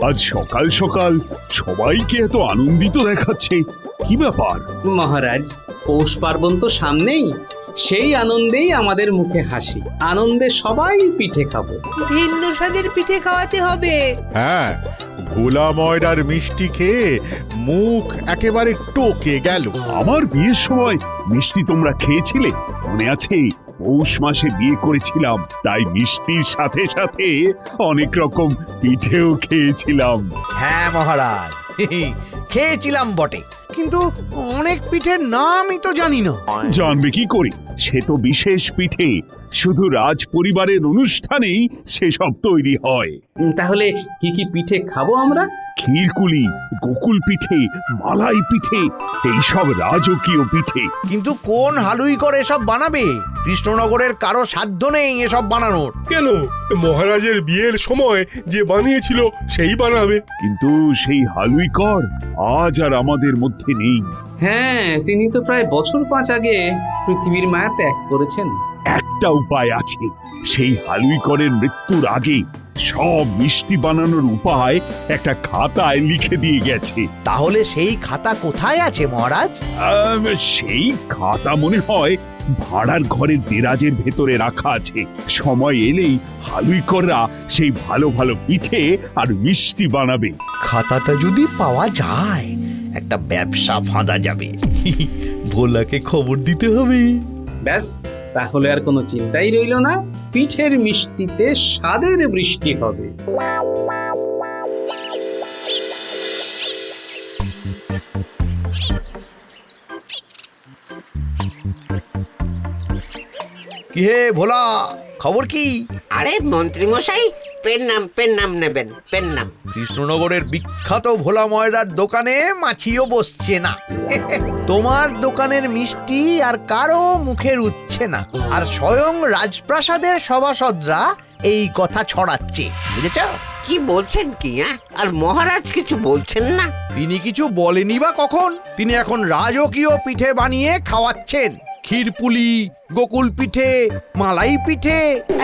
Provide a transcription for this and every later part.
আজ সকাল সকাল সবাইকে এত আনন্দিত দেখাচ্ছে, কি ব্যাপার? মহারাজ, পৌষ পার্বণ তো সামনেই, সেই আনন্দেই আমাদের মুখে হাসি। আনন্দে সবাই পিঠে খাবো। ভিন্ন স্বাদের পিঠে খাওয়াতে হবে। হ্যাঁ, ভোলা ময়রার মিষ্টি খেয়ে মুখ একেবারে টোকে গেল। আমার বিয়ের সময় মিষ্টি তোমরা খেয়েছিলে? মনে আছে? পৌষ মাসে বিয়ে করেছিলাম, তাই মিষ্টির সাথে সাথে অনেক রকম পিঠেও খেয়েছিলাম। হ্যাঁ মহারাজ, খেয়েছিলাম বটে, কিন্তু অনেক পিঠের নামই তো জানি না। জানবে কি করে? সে তো বিশেষ পিঠে, শুধু রাজ পরিবারের অনুষ্ঠানেই সেসব তৈরি হয়। তাহলে কি কি পিঠে খাবো আমরা? ক্ষীরকুলি, গোকুল পিঠে, মালাই পিঠে, এইসব রাজকীয় পিঠে। কিন্তু কোন হালুই করে এসব বানাবে? কৃষ্ণনগরের কারো সাধ্য নেই এসব বানানোর। কেন? মহারাজের বিয়ের সময় যে বানিয়েছিল সেই বানাবে। কিন্তু সেই হালুই কর আজ আর আমাদের মধ্যে নেই। হ্যাঁ, তিনি তো প্রায় বছর 5 আগে পৃথিবীর মায়া ত্যাগ করেছেন। একটা উপায় আছে, সেই হালুই করের মৃত্যুর আগে সব মিষ্টি বানানোর উপায় একটা খাতায় লিখে দিয়ে গেছে। তাহলে সেই খাতা কোথায় আছে মহারাজ? সেই খাতা মনে হয় ভাড়ার ঘরের দেরাজের ভেতরে রাখা আছে। সময় এলেই হালুই কররা সেই ভালো ভালো পিঠে আর মিষ্টি বানাবে। খাতাটা যদি পাওয়া যায়, একটা ব্যবসা ফাঁদা যাবে। ভোলাকে খবর দিতে হবে। ব্যাস, তাহলে আর কোনো চিন্তাই রইল না। পিঠের মিষ্টিতে স্বাদের বৃষ্টি হবে। কি হে ভোলা, খবর কি? আরে মন্ত্রী মশাই, পেন নাম নেবেন, পেন নাম। কৃষ্ণনগরের বিখ্যাত ভোলা ময়রার দোকানে মাছিও বসছে না। তোমার দোকানের মিষ্টি আর কারো মুখে রুচ্ছে না, আর স্বয়ং রাজপ্রাসাদের সভাসদরা এই কথা ছড়াচ্ছে, বুঝেছ? কি বলছেন কি? আর মহারাজ কিছু বলছেন না? তিনি কিছু বলেনি বা কখন? তিনি এখন রাজকীয় পিঠে বানিয়ে খাওয়াচ্ছেন। ক্ষীরপুলি, গোকুল পিঠে, মালাই পিঠে।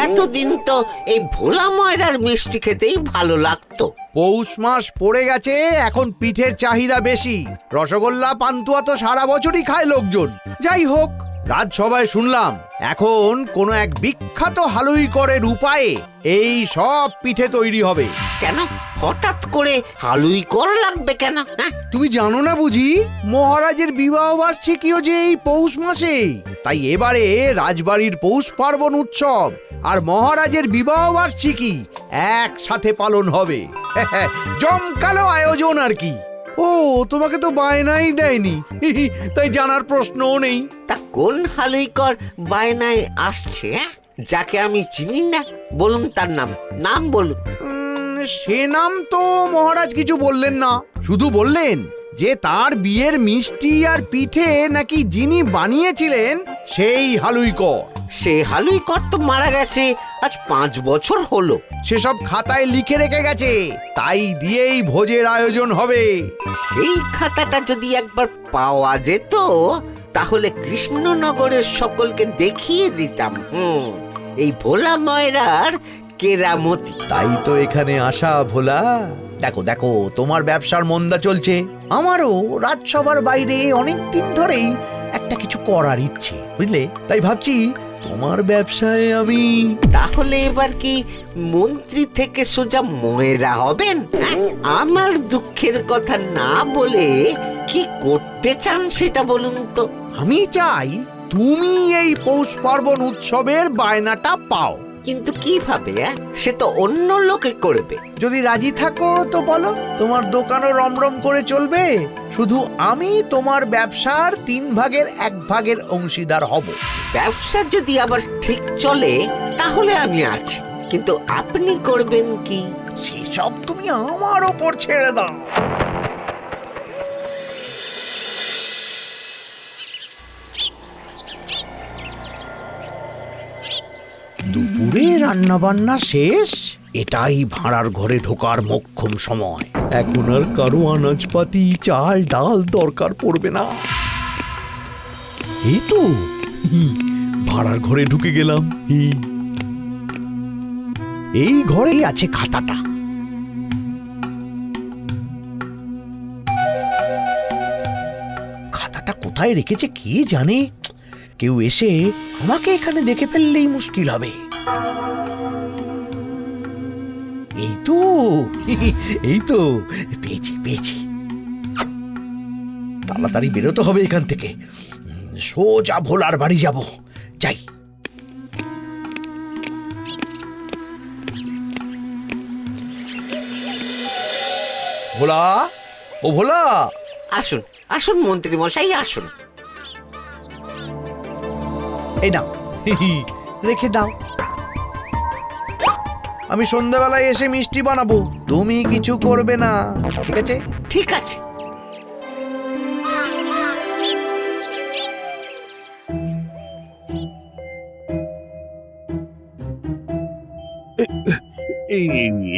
এতদিন তো এই ভোলা ময়রার মিষ্টি খেতেই ভালো লাগতো। পৌষ মাস পড়ে গেছে, এখন পিঠের চাহিদা বেশি। রসগোল্লা, পান্তুয়া তো সারা বছরই খায় লোকজন। যাই হোক, রাজসভায় শুনলাম এখন কোন এক বিখ্যাত হালুই করের উপায়ে এই সব পিঠে তৈরি হবে। কেন হঠাৎ করে হালুই কর লাগবে কেন? তুমি জানো না বুঝি, মহারাজের বিবাহ বার্ষিকীও যে এই পৌষ মাসে। তাই এবারে রাজবাড়ির পৌষ পার্বণ উৎসব আর মহারাজের বিবাহ বার্ষিকী একসাথে পালন হবে। জমকালো আয়োজন আর কি। ও, তোমাকে তো বায়নাই দেয়নি, তাই জানার প্রশ্নও নেই। তা কোন হালুই কর বায়নায় আসছে? যাকে আমি চিনি না, বলুন তার নাম বলুন। সে নাম তো মহারাজ কিছু বললেন না, শুধু বললেন যে তার বিয়ের মিষ্টি আর পিঠে নাকি যিনি বানিয়েছিলেন সেই হালুই কর। সে হালুই কর তো মারা গেছে আজ 5 বছর হলো। সেসব খাতায় লিখে রেখে গেছে, তাই দিয়েই ভোজের আয়োজন হবে। সেই খাতাটা যদি একবার পাওয়া যেত, তাহলে কৃষ্ণনগরের সকলকে দেখিয়ে দিতাম এই ভোলা ময়রার কেরামতি। তাই তো এখানে আসা ভোলা। দেখো দেখো, তোমার ব্যবসার মন্দা চলছে, আমারও রাজসভার বাইরে অনেক দিন ধরেই একটা কিছু করার ইচ্ছে, বুঝলে? তাই ভাবছি তোমার ব্যবসায় আমি। তাহলে এবার কি মন্ত্রী থেকে সোজা ময়রা হবেন? আমার দুঃখের কথা না বলে কি করতে চান সেটা বলুন তো। আমি চাই তুমি এই পৌষ পার্বণ উৎসবের বায়নাটা পাও। কিন্তু কিভাবে? সে তো অন্য লোকে করবে। যদি রাজি থাকো তো বলো, তোমার দোকানও রমরম করে চলবে, শুধু আমি তোমার ব্যবসার 3 ভাগের 1 ভাগের অংশীদার হব। ব্যবসা যদি আবার ঠিক চলে তাহলে আমি আছি, কিন্তু আপনি করবেন কি? সেসব তুমি আমার ওপর ছেড়ে দাও। দুপুরে রান্না বান্না শেষ, এটাই ভাড়ার ঘরে ঢোকার মোক্ষম সময়। এখন আর কারো আনাজপাতি, চাল ডাল দরকার পড়বে না। এই তো ভাড়ার ঘরে ঢুকে গেলাম। এই ঘরেই আছে খাতাটা। কোথায় রেখেছে কে জানে, কেউ এসে আমাকে এখানে দেখে ফেললেই মুশকিল হবে। এই তো এই তো পেয়েছি পেয়েছি। তাড়াতাড়ি বেরোতে হবে এখান থেকে, সোজা ভোলার বাড়ি যাব। যাই। ভোলা, ও ভোলা, আসুন আসুন মন্ত্রী মশাই আসুন। এই নাও, রেখে দাও। আমি সন্ধ্যাবেলায় এসে মিষ্টি বানাবো, তুমি কিছু করবে না, ঠিক আছে? ঠিক আছে।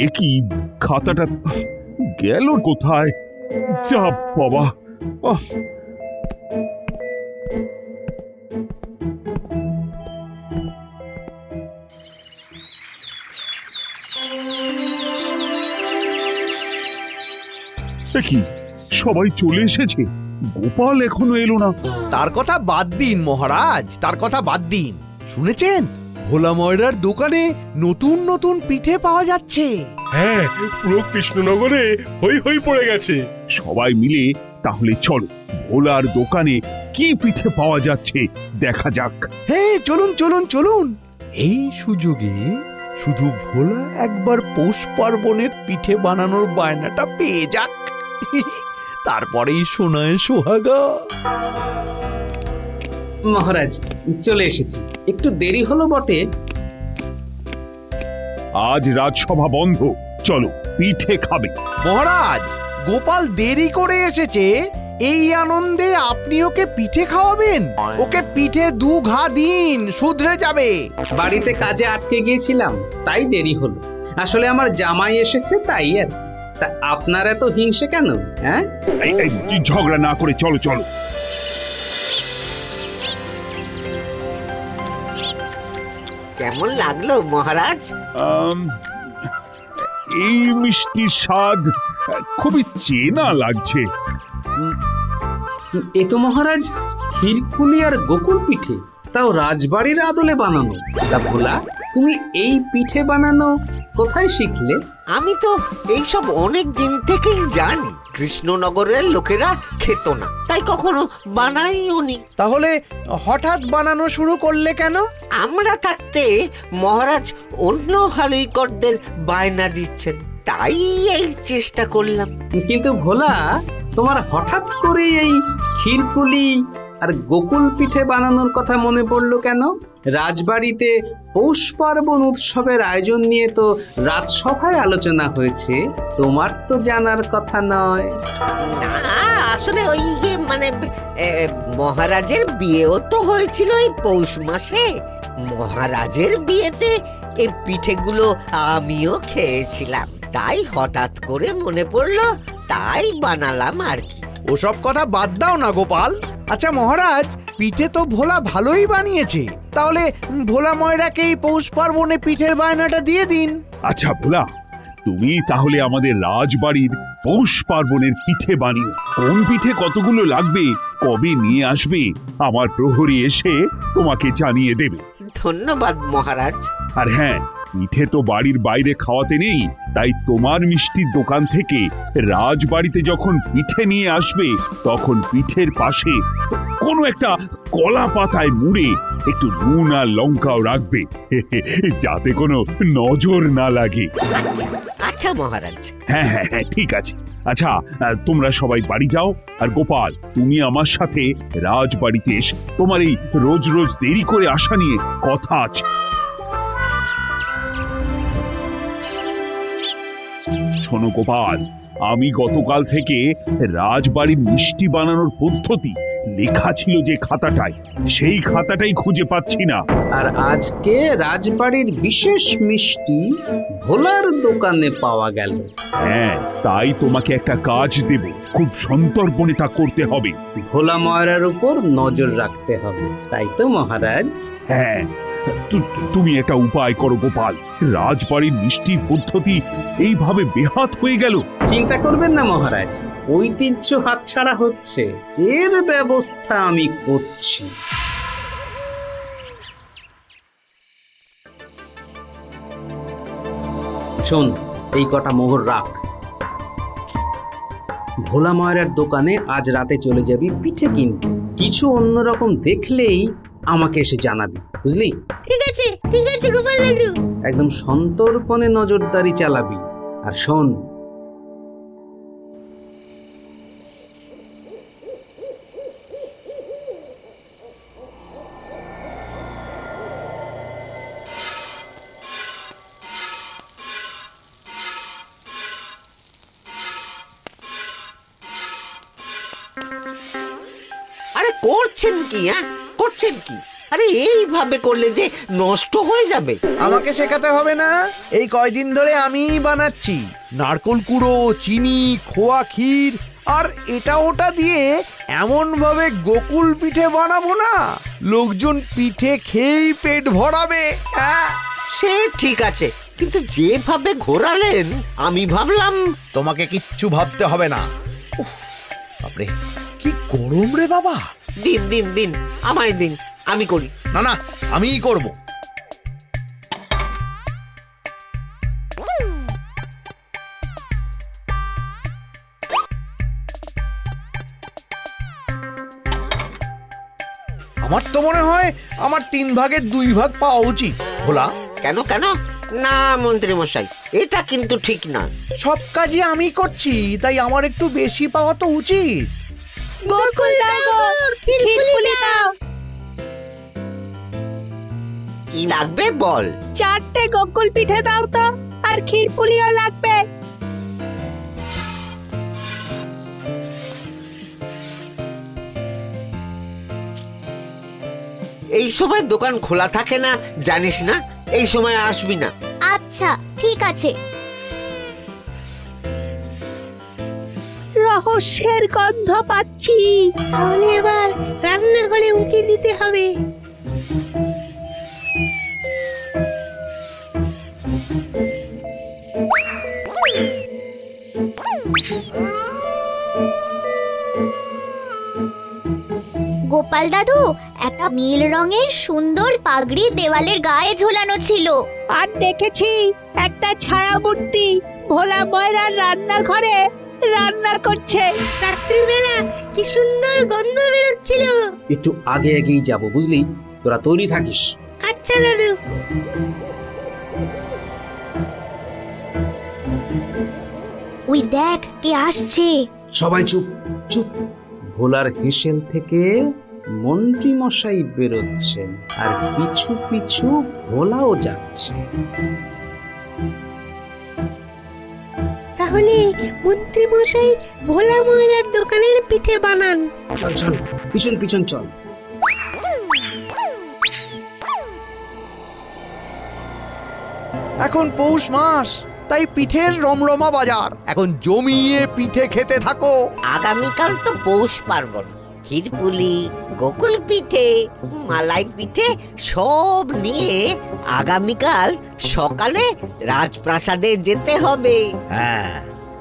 এ কি, খাতাটা গেল কোথায়? যা বাবা, আহ! এ কি, সবাই চলে এসেছে, গোপাল এখনো এলো না। তার কথা বাদ দিন মহারাজ, তার কথা বাদ দিন। শুনেছেন ভোলা ময়রার দোকানে নতুন নতুন পিঠে পাওয়া যাচ্ছে। হ্যাঁ, পুরো কৃষ্ণনগরে হই হই পড়ে গেছে। সবাই মিলে তাহলে চলো, ভোলার দোকানে কি পিঠে পাওয়া যাচ্ছে দেখা যাক। হ্যাঁ, চলুন চলুন চলুন। এই সুযোগে শুধু ভোলা একবার পৌষ পার্বণের পিঠে বানানোর বায়নাটা পেয়ে যাক, তারপরেই শোনায় সোহাগা। মহারাজ, চলে এসেছি। একটু দেরি হলো বটে। আজ রাজসভা বন্ধ, চলো পিঠে খাবে। মহারাজ, গোপাল দেরি করে এসেছে, এই আনন্দে আপনি ওকে পিঠে খাওয়াবেন? ওকে পিঠে 2 ঘা দিন, শুধরে যাবে। বাড়িতে কাজে আটকে গিয়েছিলাম, তাই দেরি হলো। আসলে আমার জামাই এসেছে, তাই আর কি। তা আপনার এত হিংসে কেন? হ্যাঁ, এই ঝগড়া না করে চলো চলো। কেমন লাগলো মহারাজ? আম, এই মিষ্টির স্বাদ খুবই চেনা লাগছে। এ তো মহারাজ ক্ষীরকুলি আর গোকুল পিঠে, তাও রাজবাড়ির আদলে বানানো। তা ভোলা, তুমি এই পিঠে বানানো কোথায় শিখলে? আমি তো এইসব অনেক দিন থেকেই জানি। কৃষ্ণনগরের লোকেরা খেত না, তাই কখনো বানাইও নি। তাহলে হঠাৎ বানানো শুরু করলে কেন? আমরা থাকতে মহারাজ অন্য হালুইকরদের বায়না দিচ্ছেন, তাই এই চেষ্টা করলাম। কিন্তু ভোলা, তোমার হঠাৎ করে এই ক্ষীরকুলি আর গোকুল পিঠে বানানোর কথা মনে পড়লো কেন? রাজবাড়িতে পৌষ পার্বণ উৎসবের আয়োজন নিয়ে তো রাজসভায় আলোচনা হয়েছে, তোমার তো জানার কথা নয়। না, আসলে ওই মানে মহারাজের বিয়েও তো হয়েছিল এই পৌষ মাসে। মহারাজের বিয়েতে এই পিঠেগুলো আমিও খেয়েছিলাম, তাই হঠাৎ করে মনে পড়লো, তাই বানালাম আর কি। ওসব কথা বাদ দাও না গোপাল। আচ্ছা মহারাজ, পিঠে তো ভোলা ভালোই বানিয়েছে, তাহলে ভোলা ময়রাকে এই পৌষ পার্বণে পিঠের বায়নাটা দিয়ে দিন। আচ্ছা ভোলা, তুমি তাহলে আমাদের রাজবাড়ির পৌষ পার্বণের পিঠে বানিও। কোন পিঠে কতগুলো লাগবে, কবে নিয়ে আসবে, আমার প্রহরী এসে তোমাকে জানিয়ে দেবে। ধন্যবাদ মহারাজ। আর হ্যাঁ, পিঠে তো বাড়ির বাইরে খাওয়াতে নেই, তাই তোমার মিষ্টির দোকান থেকে রাজবাড়িতে যখন পিঠে নিয়ে আসবে, তখন পিঠের পাশে কোনো একটা কলা পাতায় মুড়ে একটু নুন আর লঙ্কাও রাখবে, যাতে কোনো নজর না লাগে। আচ্ছা আচ্ছা মহারাজ। হ্যাঁ হ্যাঁ হ্যাঁ, ঠিক আছে। আচ্ছা, তোমরা সবাই বাড়ি যাও, আর গোপাল, তুমি আমার সাথে রাজবাড়িতে এসো। তোমার এই রোজ রোজ দেরি করে আসা নিয়ে কথা আছে। শোনো গোপাল, আমি গতকাল থেকে রাজবাড়ির মিষ্টি বানানোর পদ্ধতি লেখা ছিল যে খাতাটায়, সেই খাতাটাই খুঁজে পাচ্ছি না। আর আজকে রাজবাড়ির বিশেষ মিষ্টি ভোলার দোকানে পাওয়া গেল। হ্যাঁ, তাই তোমাকে একটা কাজ দেব, খুব সন্তর্পণে তা করতে হবে। ভোলা ময়রার উপর নজর রাখতে হবে, তাই তো মহারাজ? হ্যাঁ, তুমি একটা উপায় করো গোপাল, রাজবাড়ির মিষ্টির পদ্ধতি এইভাবে বেহাত হয়ে গেল। চিন্তা করবেন না মহারাজ, ঐতিহ্য হাতছাড়া হচ্ছে, এর ব্যবস্থা আমি করছি। শোন, এই কটা মোহর রাখ। ভোলা ময়রার দোকানে আজ রাতে চলে যাবি পিঠে কিনতে। কিছু অন্যরকম দেখলেই আমাকে এসে জানাবি, বুঝলি? ঠিক আছে গোপাল দাদু। একদম সন্তর্পণে নজরদারি চালাবি। আর শোন, আরে করছেন কি? করছেন কি? আরে এইভাবে করলে যে নষ্ট হয়ে যাবে। আমাকে শেখাতে হবে না, এই কয়দিন ধরে আমিই বানাচ্ছি। নারকোল কুড়ো, চিনি, খোয়া ক্ষীর আর এটা ওটা দিয়ে এমন ভাবে গোকুল পিঠে বানাবো না, লোকজন পিঠে খেয়েই পেট ভরাবে। সে ঠিক আছে, কিন্তু যেভাবে ঘোরালেন আমি ভাবলাম। তোমাকে কিচ্ছু ভাবতে হবে না। উফ, বাপরে কি গরম রে বাবা। দিন দিন দিন, আমায় দিন, আমি করি। না না, আমিই করব। আমার তো মনে হয় আমার 3 ভাগের 2 ভাগ পাওয়া উচিত। ভোলা, কেন কেন? না মন্ত্রী মশাই, এটা কিন্তু ঠিক না। সব কাজই আমি করছি, তাই আমার একটু বেশি পাওয়া তো উচিত। গোকুল দাও, ক্ষীরপুলি দাও। কি লাগবে বল? 4টে গোকুল পিঠে দাও তো, আর ক্ষীরপুলিও লাগবে। এই সময় দোকান খোলা থাকে না, জানিস না? এই সময় আসবি না। আচ্ছা ঠিক আছে। রহস্যের গন্ধ পাচ্ছি, তাহলে এবার রান্নাঘরে উঠে দিতে হবে। গোপাল দাদু, একটা নীল রঙের সুন্দর পাগড়ি দেওয়ালের গায়ে ঝোলানো ছিল। আর দেখেছি একটা ছায়ামূর্তি ভোলা ময়রার রান্নাঘরে রান্না করছে। রাত্রিবেলা কি সুন্দর গন্ধ বেরোচ্ছিল। একটু আগে আগেই যাব, বুঝলি? তোরা তৈরি থাকিস। আচ্ছা দাদু। ওই দেখ কে আসছে। সবাই চুপ চুপ। ভোলার হেসেল থেকে মন্ত্রী মশাই বেরোচ্ছেন, আর পিছু পিছু ভোলাও যাচ্ছে। তাহলে মন্ত্রী মশাই ভোলা ময়রার দোকানের পিঠে বানান। চল চল, পিছন পিছন চল। এখন পৌষ মাস, তাই পিঠের রমরমা বাজার। এখন জমিয়ে পিঠে খেতে থাকো। আগামীকাল তো পৌষ পার্বণ। ক্ষীরপুলি, গোকুল পিঠে, মালাই পিঠে সব নিয়ে আগামীকাল সকালে রাজপ্রাসাদে যেতে হবে। হ্যাঁ,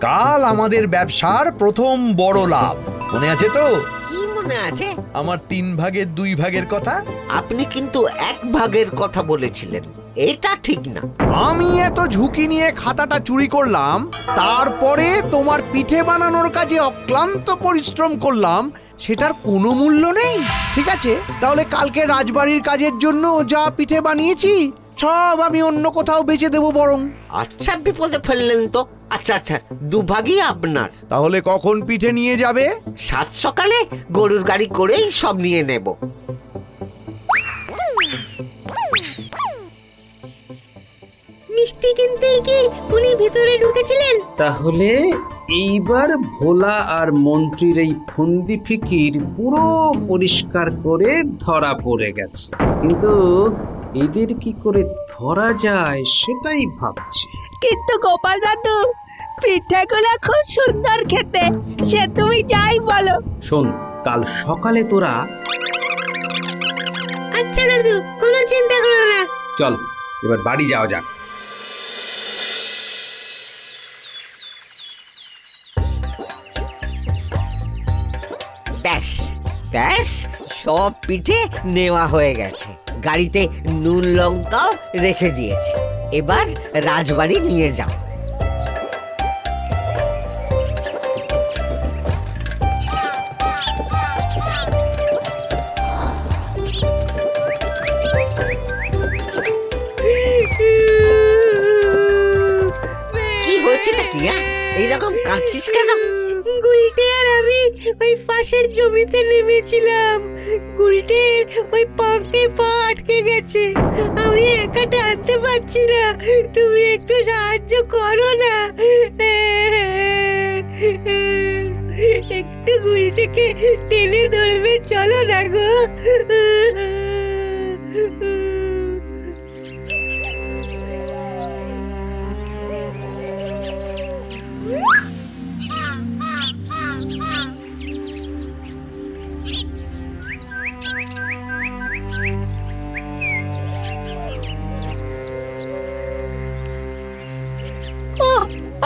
কাল আমাদের ব্যবসার প্রথম বড় লাভ। মনে আছে তো কি মনে আছে? আমার 3 ভাগের 2 ভাগের কথা? আপনি কিন্তু 1 ভাগের কথা বলেছিলেন, এটা ঠিক না। আমি এত ঝুঁকি নিয়ে খাতাটা চুরি করলাম, তারপরে তোমার পিঠে বানানোর কাজে অক্লান্ত পরিশ্রম করলাম, সেটার কোনো মূল্য নেই। ঠিক আছে, তাহলে কালকে রাজবাড়ির কাজের জন্য যা পিঠে বানিয়েছি সব আমি অন্য কোথাও বেচে দেবো বরং। আচ্ছা, বিপদে ফেললেন তো। আচ্ছা আচ্ছা, 2 ভাগই আপনার। তাহলে কখন পিঠে নিয়ে যাবে? 7 সকালে গরুর গাড়ি করেই সব নিয়ে নেব। মিষ্টি কিনতে কি উনি ভিতরে ঢুকেছিলেন? তাহলে এইবার ভোলা আর মন্ত্রীর এই ফন্দি ফিকির পুরো পরিষ্কার করে ধরা পড়ে গেছে। কিন্তু এদের কি করে ধরা যায় সেটাই ভাবছি। কিন্তু গোপাল দাদু, পিঠেগুলো খুব সুন্দর খেতে, সে তুমি যাই বলো। শোন, কাল সকালে তোরা আচ্ছা দাদু, কোনো চিন্তা করো না, চল এবার বাড়ি যাওয়া যাক। ব্যাস ব্যাস, সব পিঠে নেওয়া হয়ে গেছে, গাড়িতে নুন লঙ্কাও রেখে দিয়েছি। এবার রাজবাড়ি নিয়ে যাও। কি হয়েছেটা কি? এইরকম কাঁদছিস কেন? গুলটে আর আমি ওই পাশের জমিতে নেমেছিলাম, গুলটের ওই পাকে পা আটকে গেছে, আমি একা টানতে পারছি না, তুমি একটু সাহায্য করো না। একটু গুলটেকে টেনে ধরবে, চলো না গো।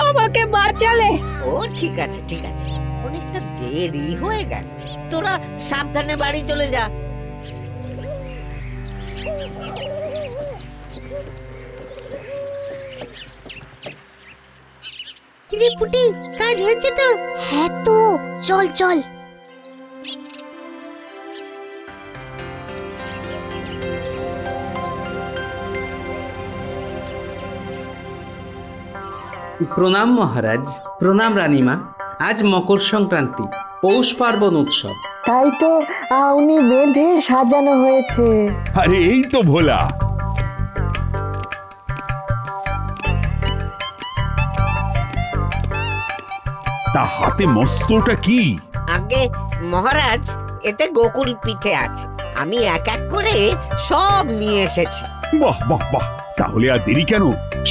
আমাকে বাঁচালে। ও ঠিক আছে ঠিক আছে, অনেকটা দেরি হয়ে গেল, তোরা সাবধানে বাড়ি চলে যা। কিরে পুটি, কাজ হয়েছে তো? হ্যাঁ তো, চল চল। প্রণাম মহারাজ, প্রণাম রানীমা। আজ মকর সংক্রান্তি, পৌষ পার্বণ উৎসব। তাই তো আউনি বেঁধে সাজানো হয়েছে। আরে এই তো ভোলা। তা হাতে মস্তটা কি? আগে মহারাজ, এতে গোকুল পিঠে আছে, আমি এক এক করে সব নিয়ে এসেছি। বাহ বাহ বাহ, তাহলে আর দেরি কেন,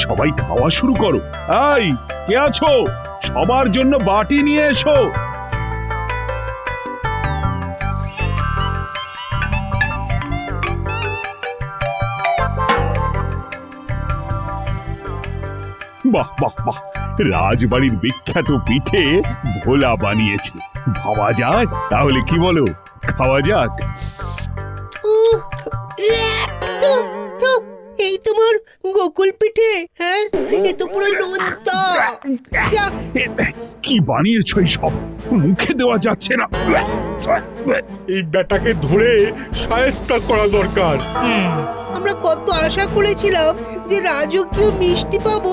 সবাই খাওয়া শুরু করো। এই কে আছো, সবার জন্য বাটি নিয়ে এসো। বাহ বাহ বাহ, রাজবাড়ির বিখ্যাত পিঠে ভোলা বানিয়েছে। ভাবা যায়, তাহলে কি বলো, খাওয়া যাক। এই তোমার গোকুল পিঠে? হ্যাঁ, এ তো পুরো নোনতা। কি বানিয়েছো এই সব, মুখে দেওয়া যাচ্ছে না। এই ব্যাটাকে ধরে শায়েস্তা করা দরকার। আমরা কত আশা করেছিলাম যে রাজকীয় মিষ্টি পাবো,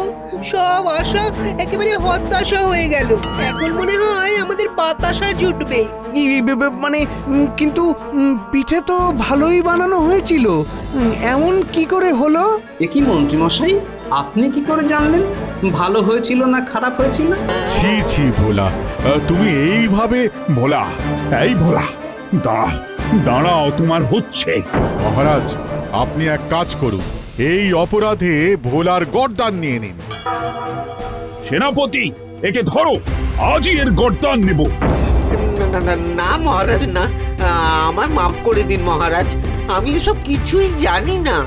সব আশা একেবারে হতাশা হয়ে গেল। এখন মনে হয় আমাদের বাতাসা জুটবে। মানে কিন্তু পিঠে তো ভালোই বানানো হয়েছিল, এমন কি করে হলো? এ কি মন্ত্রী মশাই, আপনি কি করে জানলেন ভালো হয়েছিল না খারাপ হয়েছিল? ছি ছি ভোলা, তুমি এইভাবে। ভোলা, এই ভোলা, দাঁড়াও দাঁড়াও, তোমার হচ্ছে। মহারাজ, আপনি এক কাজ করুন, এই অপরাধে ভোলার গর্দান নিয়ে নিন। সেনাপতি, একে ধরো, আজই এর গর্দান নেব। না না না না মহারাজ, না, আমায় মাফ করে দিন মহারাজ, আমি এসব কিছুই জানি না।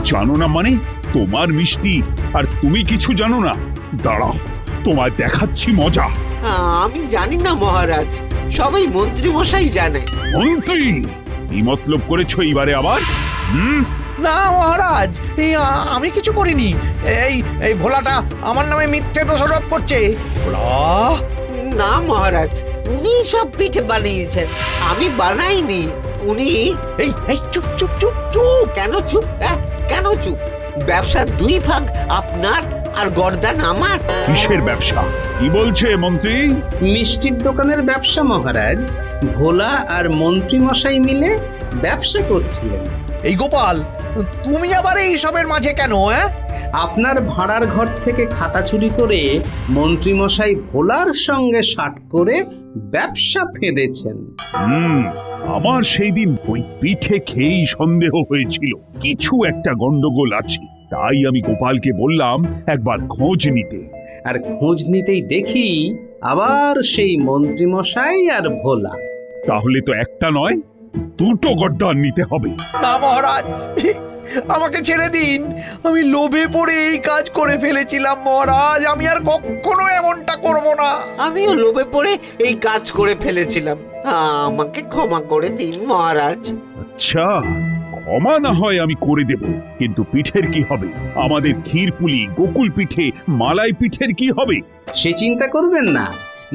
জানো না মানে? তোমার মিষ্টি আর তুমি কিছু জানো না? দাঁড়াও, তোমায় দেখাচ্ছি মজা। আমি জানি না মহারাজ, সবাই মন্ত্রী মশাই জানে। মন্ত্রী, কি মতলব করেছো এইবারে আবার? না মহারাজ, আমি কিছু করিনি। এই ভোলাটা আমার নামে মিথ্যে দোষারোপ করছে। ভোলা, না মহারাজ, উনি সব পিঠে বানিয়েছেন, আমি বানাইনি। উনি এই চুপ চুপ চুপ চুপ। কেন চুপ? কেন চুপ? ব্যবসার দুই ভাগ আপনার আর গর্দান আমার। কিসের ব্যবসা, কি বলছে মন্ত্রী? মিষ্টির দোকানের ব্যবসা মহারাজ। ভোলা আর মন্ত্রী মশাই মিলে ব্যবসা করছিলেন। এই গোপাল, তুমি আবার এই সবের মাঝে কেন? আপনার ভাড়ার ঘর থেকে খাতা চুরি করে মন্ত্রী মশাই ভোলার সঙ্গে শাট করে ব্যবসা ফেঁদেছেন। আমার সেই দিন ওই পিঠে খেয়েই সন্দেহ হয়েছিল কিছু একটা গন্ডগোল আছে, তাই আমি গোপালকে বললাম একবার খোঁজ নিতে। আর খোঁজ নিতেই দেখি আবার সেই মন্ত্রী মশাই আর ভোলা। তাহলে তো একটা নয়, দুটো গর্দান নিতে হবে। না মহারাজ, আমাকে ছেড়ে দিন। আমি লোভে পড়ে এই কাজ করে ফেলেছিলাম মহারাজ, আমি আর কখনো এমনটা করব না। আমিও লোভে পড়ে এই কাজ করে ফেলেছিলাম, আমাকে ক্ষমা করে দিন মহারাজ। আচ্ছা, ক্ষমা না হয় আমি করে দেব, কিন্তু পিঠের কি হবে? আমাদের ক্ষীরপুলি, গোকুল পিঠে, মালাই পিঠের কি হবে? সে চিন্তা করবেন না,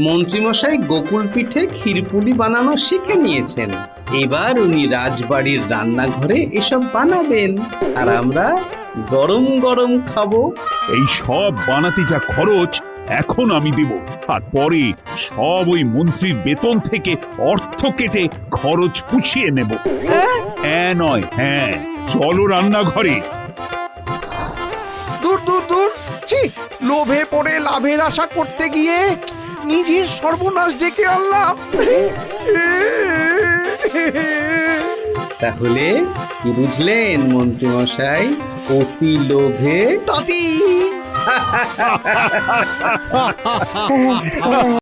মন্ত্রীমশাই গোকুল পিঠে ক্ষীরপুলি বানানো শিখে নিয়েছেন। এবার উনি রাজবাড়ির রান্নাঘরে এসব বানাবেন, আর আমরা গরম গরম খাবো। এই সব বানাতে যা খরচ এখন আমি দেব, আর পরে সব ওই মন্ত্রীর বেতন থেকে অর্থ কেটে খরচ পুষিয়ে নেব। হ্যাঁ নয় হ্যাঁ, চলো রান্নাঘরে। দূর দূর দূর, ছি! লোভে পড়ে লাভের আশা করতে গিয়ে নিজের সর্বনাশ ডেকে আনলাম। তাহলে কি বুঝলেন মন্ত্রীমশাই? অতি লোভে তাতি